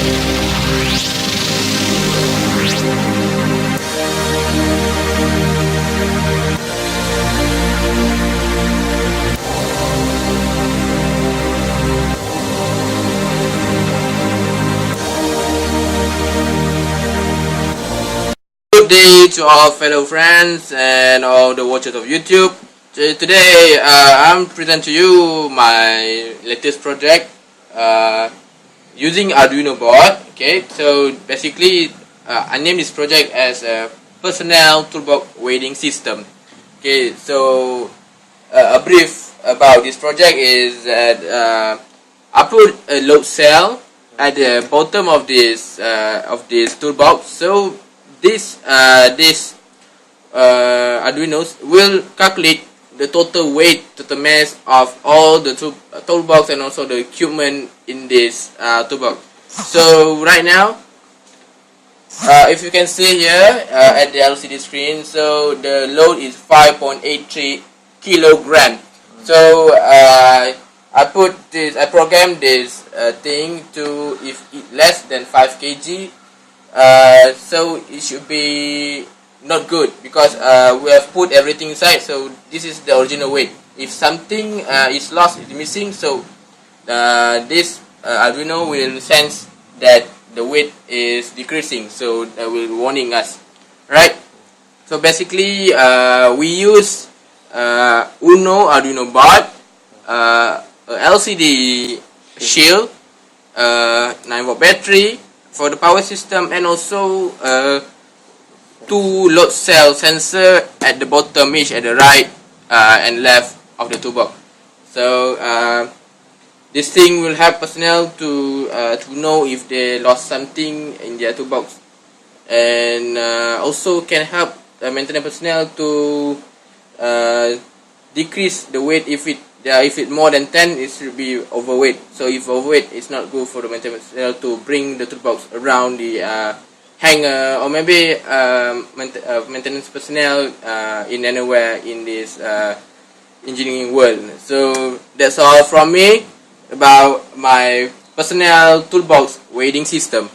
Good day to all fellow friends and all the watchers of YouTube. Today I'm present to you my latest project using Arduino board. Okay, so basically I named this project as a personnel toolbox weighting system. Okay, so a brief about this project is that I put a load cell at the bottom of this toolbox. So this Arduino will calculate the total weight, total mass of all the toolbox and also the equipment in this toolbox. So right now, if you can see here at the LCD screen, so the load is 5.83 kilogram. So I programmed this thing to if it less than 5 kg. So it should be not good because we have put everything inside. So this is the original weight. If something is lost, is missing, so this Arduino will sense that the weight is decreasing, so that will warning us, right? So basically we use Uno Arduino board, LCD shield, 9-volt battery for the power system, and also two load cell sensor at the bottom, each at the right and left of the toolbox. So this thing will help personnel to know if they lost something in their toolbox, and also can help maintenance personnel to decrease the weight. If it more than 10, it should be overweight. So if overweight, it's not good for the maintenance personnel to bring the toolbox around the hanger, or maybe maintenance personnel in anywhere in this engineering world. So that's all from me about my personnel toolbox weighting system.